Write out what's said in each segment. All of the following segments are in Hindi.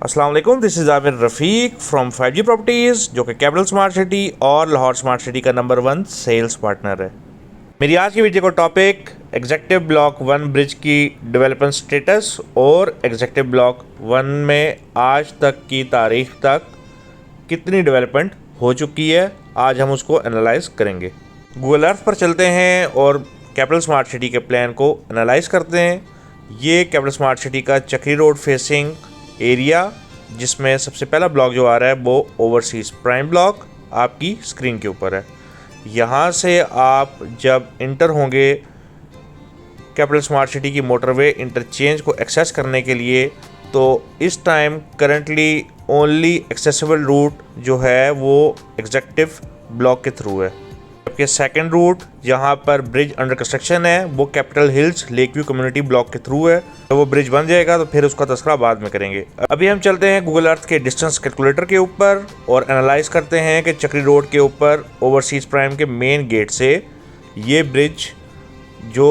अस्सलाम वालेकुम, this is Aamir Rafiq from 5G properties, जो कि कैपिटल स्मार्ट सिटी और लाहौर स्मार्ट सिटी का नंबर 1 सेल्स पार्टनर है। मेरी आज की वीडियो का टॉपिक एग्जेक्टिव ब्लॉक 1 ब्रिज की डेवलपमेंट स्टेटस और एग्जेक्टिव ब्लॉक 1 में आज तक की तारीख तक कितनी डेवलपमेंट हो चुकी है, आज हम उसको एनालाइज करेंगे। गूगल अर्थ पर चलते हैं और कैपिटल स्मार्ट सिटी के प्लान को एनालाइज करते हैं। ये कैपिटल स्मार्ट सिटी का चक्री रोड फेसिंग एरिया, जिसमें सबसे पहला ब्लॉक जो आ रहा है वो ओवरसीज़ प्राइम ब्लॉक आपकी स्क्रीन के ऊपर है। यहाँ से आप जब इंटर होंगे कैपिटल स्मार्ट सिटी की मोटरवे इंटरचेंज को एक्सेस करने के लिए, तो इस time currently only accessible route जो है वो एग्जेक्टिव ब्लॉक के थ्रू है, जबकि सेकंड रूट जहाँ पर ब्रिज अंडर कंस्ट्रक्शन है वो capital hills lake view community block के थ्रू है। तो वो ब्रिज बन जाएगा तो फिर उसका तस्करा बाद में करेंगे। अभी हम चलते हैं गूगल अर्थ के डिस्टेंस कैलकुलेटर के ऊपर और एनालाइज करते हैं कि चक्री रोड के ऊपर ओवरसीज़ प्राइम के मेन गेट से ये ब्रिज जो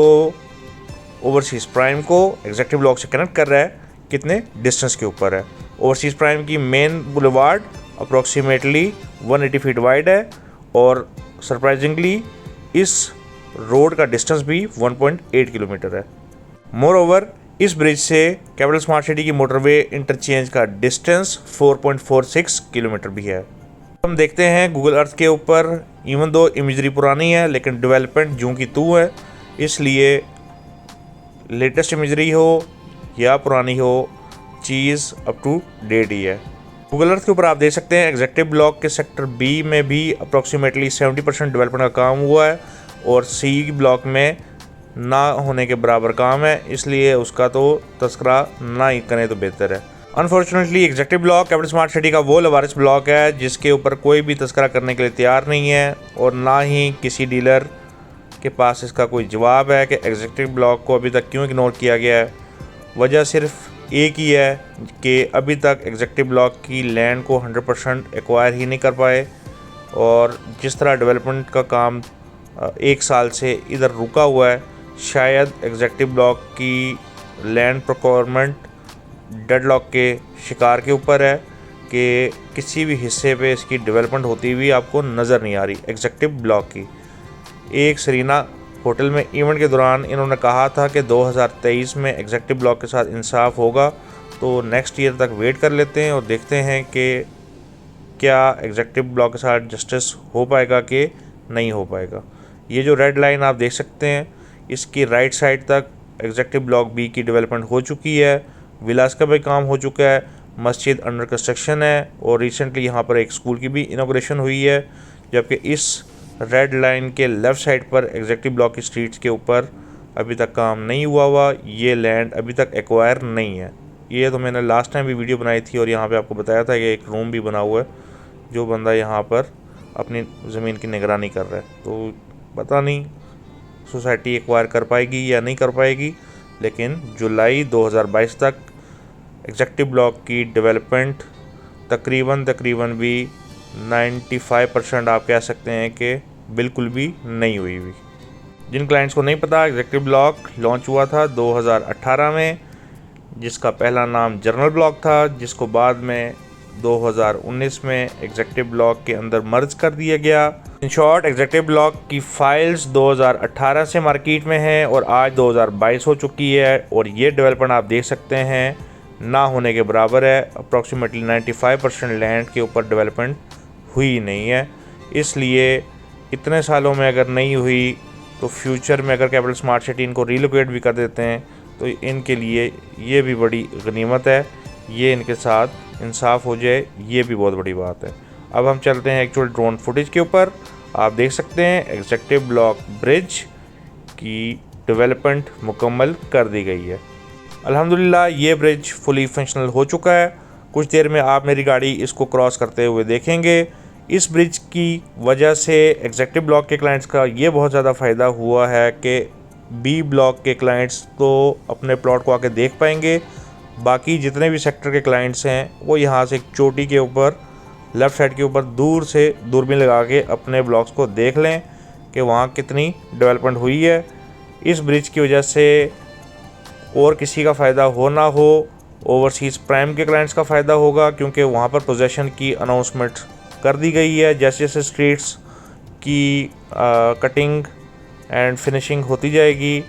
ओवरसीज़ प्राइम को एग्जेक्टिव ब्लॉक से कनेक्ट कर रहा है कितने डिस्टेंस के ऊपर है। ओवरसीज़ प्राइम की main boulevard approximately 180 feet wide है और सरप्राइजिंगली इस रोड का डिस्टेंस भी 1.8 किलोमीटर है। मोर ओवर इस ब्रिज से कैपिटल स्मार्ट सिटी की मोटरवे इंटरचेंज का डिस्टेंस 4.46 किलोमीटर भी है। हम देखते हैं गूगल अर्थ के ऊपर, इवन दो इमेजरी पुरानी है लेकिन डेवलपमेंट जूं की तू है, इसलिए लेटेस्ट इमेजरी हो या पुरानी हो, चीज़ अप टू डेट ही है। गूगल अर्थ के ऊपर आप देख सकते हैं एग्जेक्टिव ब्लॉक के सेक्टर बी में भी अप्रॉक्सीमेटली 70% डेवलपमेंट का काम हुआ है और सी ब्लॉक में ना होने के बराबर काम है, इसलिए उसका तो तस्करा ना ही करें तो बेहतर है। Unfortunately executive block capital smart city का वो लवारिस ब्लॉक है जिसके ऊपर कोई भी तस्करा करने के लिए तैयार नहीं है और ना ही किसी डीलर के पास इसका कोई जवाब है कि एग्जेक्टिव ब्लॉक को अभी तक क्यों इग्नोर किया गया है। वजह सिर्फ एक ही है कि अभी तक एग्जेक्टिव ब्लॉक की लैंड को 100% एक्वायर ही नहीं कर पाए और जिस तरह डेवलपमेंट का काम 1 साल से इधर रुका हुआ है, शायद एग्जेक्टिव ब्लॉक की लैंड प्रोक्योरमेंट डेडलॉक के शिकार के ऊपर है कि किसी भी हिस्से पे इसकी डेवलपमेंट होती हुई आपको नज़र नहीं आ रही। एग्जेक्टिव ब्लॉक की एक सरीना होटल में इवेंट के दौरान इन्होंने कहा था कि 2023 में एग्जेक्टिव ब्लॉक के साथ इंसाफ होगा, तो नेक्स्ट ईयर तक वेट कर लेते हैं और देखते हैं कि क्या एग्जेक्टिव ब्लॉक के साथ जस्टिस हो पाएगा कि नहीं हो पाएगा। ये जो रेड लाइन आप देख सकते हैं, इसकी राइट साइड तक एग्जेक्टिव ब्लॉक बी की डेवलपमेंट हो चुकी है, विलास का भी काम हो चुका है, मस्जिद अंडर कंस्ट्रक्शन है और रिसेंटली यहाँ पर एक स्कूल की भी इनॉग्रेशन हुई है। जबकि इस रेड लाइन के लेफ़्ट साइड पर एग्जेक्टिव ब्लॉक की स्ट्रीट्स के ऊपर अभी तक काम नहीं हुआ, ये लैंड अभी तक एक्वायर नहीं है। ये तो मैंने लास्ट टाइम भी वीडियो बनाई थी और यहाँ पे आपको बताया था कि एक रूम भी बना हुआ है जो बंदा यहाँ पर अपनी ज़मीन की निगरानी कर रहा है। तो पता नहीं सोसाइटी एक्वायर कर पाएगी या नहीं कर पाएगी, लेकिन जुलाई 2022 तक एग्जेक्टिव ब्लॉक की डेवलपमेंट तकरीबन भी 95% आप कह सकते हैं कि बिल्कुल भी नहीं हुई हुई। जिन क्लाइंट्स को नहीं पता, एग्जेक्टिव ब्लॉक लॉन्च हुआ था 2018 में, जिसका पहला नाम जर्नल ब्लॉक था, जिसको बाद में 2019 में एग्जेक्टिव ब्लॉक के अंदर मर्ज कर दिया गया। इन शॉर्ट एग्जेक्टिव ब्लॉक की फाइल्स 2018 से मार्केट में हैं और आज 2022 हो चुकी है और ये डेवलपमेंट आप देख सकते हैं ना होने के बराबर है। अप्रॉक्सीमेटली 95% लैंड के ऊपर डेवलपमेंट हुई नहीं है, इसलिए इतने सालों में अगर नहीं हुई तो फ्यूचर में अगर कैपिटल स्मार्ट सिटी इनको रीलोकेट भी कर देते हैं तो इनके लिए ये भी बड़ी गनीमत है, ये इनके साथ इंसाफ हो जाए, ये भी बहुत बड़ी बात है। अब हम चलते हैं एक्चुअल ड्रोन फुटेज के ऊपर। आप देख सकते हैं एग्जेक्टिव ब्लॉक ब्रिज की डेवलपमेंट मुकम्मल कर दी गई है। अल्हम्दुलिल्लाह ये ब्रिज फुली फंक्शनल हो चुका है। कुछ देर में आप मेरी गाड़ी इसको क्रॉस करते हुए देखेंगे। इस ब्रिज की वजह से एग्जेक्टिव ब्लॉक के क्लाइंट्स का ये बहुत ज़्यादा फ़ायदा हुआ है कि बी ब्लॉक के क्लाइंट्स तो अपने प्लॉट को आके देख पाएंगे, बाकी जितने भी सेक्टर के क्लाइंट्स हैं वो यहाँ से एक चोटी के ऊपर लेफ़्ट साइड के ऊपर दूर से दूरबीन लगा के अपने ब्लॉक्स को देख लें कि वहाँ कितनी डेवलपमेंट हुई है। इस ब्रिज की वजह से और किसी का फ़ायदा हो ना हो, ओवरसीज़ प्राइम के क्लाइंट्स का फ़ायदा होगा क्योंकि वहाँ पर पोजेसन की अनाउंसमेंट कर दी गई है। जैसे जैसे स्ट्रीट्स की कटिंग एंड फिनिशिंग होती जाएगी,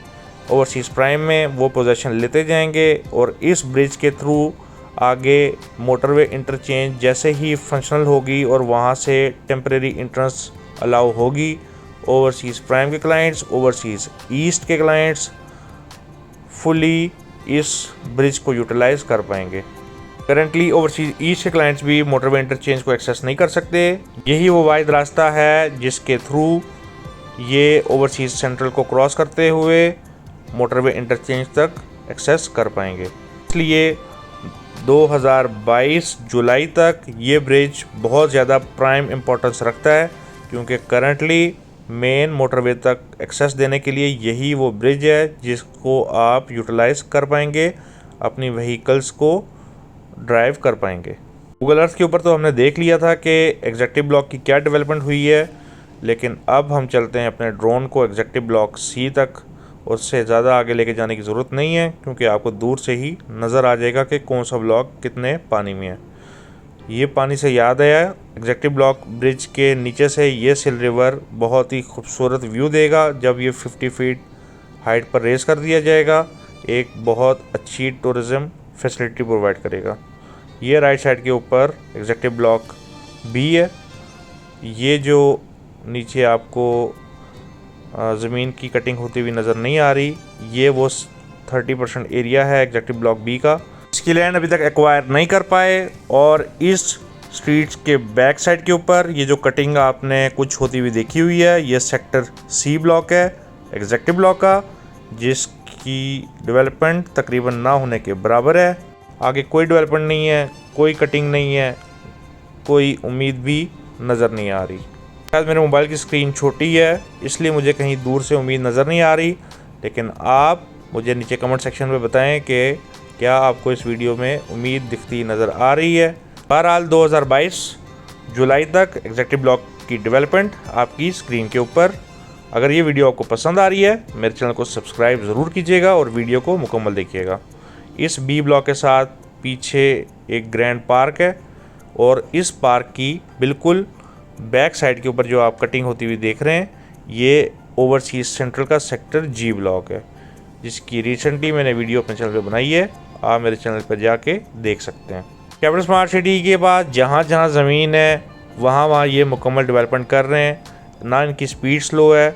ओवरसीज़ प्राइम में वो पोजेसन लेते जाएंगे और इस ब्रिज के थ्रू आगे मोटरवे इंटरचेंज जैसे ही फंक्शनल होगी और वहाँ से टेम्परेरी इंट्रेंस अलाउ होगी, ओवरसीज़ प्राइम के क्लाइंट्स, ओवरसीज़ ईस्ट के क्लाइंट्स फुली इस ब्रिज को यूटिलाइज़ कर पाएंगे। करंटली ओवरसीज़ ईस्ट के क्लाइंट्स भी मोटरवे इंटरचेंज को एक्सेस नहीं कर सकते। यही वो वाहिद रास्ता है जिसके थ्रू ये ओवरसीज़ सेंट्रल को क्रॉस करते हुए मोटरवे इंटरचेंज तक एक्सेस कर पाएंगे। इसलिए 2022 जुलाई तक ये ब्रिज बहुत ज़्यादा प्राइम इम्पोर्टेंस रखता है क्योंकि करंटली मेन मोटरवे तक एक्सेस देने के लिए यही वो ब्रिज है जिसको आप यूटिलाइज़ कर पाएंगे, अपनी व्हीकल्स को ड्राइव कर पाएंगे। गूगल अर्थ के ऊपर तो हमने देख लिया था कि एग्जेक्टिव ब्लॉक की क्या डेवलपमेंट हुई है, लेकिन अब हम चलते हैं अपने ड्रोन को एग्जेक्टिव ब्लॉक सी तक। उससे ज़्यादा आगे लेके जाने की ज़रूरत नहीं है क्योंकि आपको दूर से ही नज़र आ जाएगा कि कौन सा ब्लॉक कितने पानी में है। ये पानी से याद आया, एग्जेक्टिव ब्लॉक ब्रिज के नीचे से ये सिल रिवर बहुत ही खूबसूरत व्यू देगा जब ये 50 फीट हाइट पर रेस कर दिया जाएगा। एक बहुत अच्छी टूरिज़्म फैसिलिटी प्रोवाइड करेगा। ये राइट साइड के ऊपर एग्जेक्टिव ब्लॉक बी है। ये जो नीचे आपको ज़मीन की कटिंग होती हुई नज़र नहीं आ रही, ये वो 30% एरिया है एग्जेक्टिव ब्लॉक बी का। इसकी लैंड अभी तक एक्वायर नहीं कर पाए और इस स्ट्रीट्स के बैक साइड के ऊपर ये जो कटिंग आपने कुछ होती हुई देखी हुई है, ये सेक्टर सी ब्लॉक है एग्जेक्टिव ब्लॉक का, जिसकी डेवलपमेंट तकरीबन ना होने के बराबर है। आगे कोई डेवलपमेंट नहीं है, कोई कटिंग नहीं है, कोई उम्मीद भी नज़र नहीं आ रही। शायद मेरे मोबाइल की स्क्रीन छोटी है इसलिए मुझे कहीं दूर से उम्मीद नज़र नहीं आ रही, लेकिन आप मुझे नीचे कमेंट सेक्शन में बताएं कि क्या आपको इस वीडियो में उम्मीद दिखती नज़र आ रही है। बहरहाल 2022 जुलाई तक एग्जेक्टिव ब्लॉक की डेवलपमेंट आपकी स्क्रीन के ऊपर। अगर ये वीडियो आपको पसंद आ रही है मेरे चैनल को सब्सक्राइब ज़रूर कीजिएगा और वीडियो को मुकम्मल देखिएगा। इस बी ब्लॉक के साथ पीछे एक ग्रैंड पार्क है और इस पार्क की बिल्कुल बैक साइड के ऊपर जो आप कटिंग होती हुई देख रहे हैं, ये ओवरसीज़ सेंट्रल का सेक्टर जी ब्लॉक है, जिसकी रिसेंटली मैंने वीडियो अपने चैनल पे बनाई है। आप मेरे चैनल पर जाके देख सकते हैं। कैपिटल स्मार्ट सिटी के बाद जहाँ जहाँ ज़मीन है वहाँ ये मुकम्मल डेवलपमेंट कर रहे हैं। ना इनकी स्पीड स्लो है,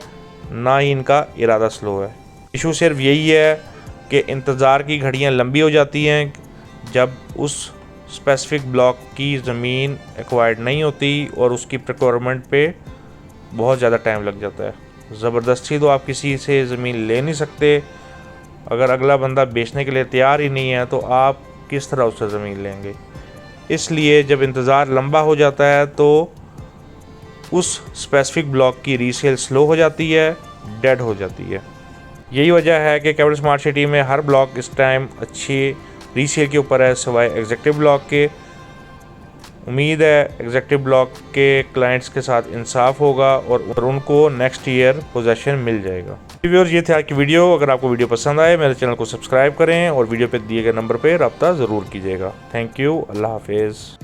ना ही इनका इरादा स्लो है। इशू सिर्फ यही है कि इंतज़ार की घड़ियाँ लंबी हो जाती हैं जब उस स्पेसिफिक ब्लॉक की ज़मीन एक्वायर्ड नहीं होती और उसकी प्रोक्योरमेंट पे बहुत ज़्यादा टाइम लग जाता है। ज़बरदस्ती तो आप किसी से ज़मीन ले नहीं सकते। अगर अगला बंदा बेचने के लिए तैयार ही नहीं है तो आप किस तरह उससे ज़मीन लेंगे। इसलिए जब इंतज़ार लंबा हो जाता है तो उस स्पेसिफिक ब्लॉक की रीसेल स्लो हो जाती है, डेड हो जाती है। यही वजह है कि कैपिटल स्मार्ट सिटी में हर ब्लॉक इस टाइम अच्छी रीसेल के ऊपर है सिवाय एग्जेक्टिव ब्लॉक के। उम्मीद है एग्जेक्टिव ब्लॉक के क्लाइंट्स के साथ इंसाफ होगा और उनको नेक्स्ट ईयर पोजेसन मिल जाएगा। व्यूअर्स, ये थी आज की वीडियो। अगर आपको वीडियो पसंद आए मेरे चैनल को सब्सक्राइब करें और वीडियो पे दिए गए नंबर पे रब्ता ज़रूर कीजिएगा। Thank you. अल्लाह हाफिज़।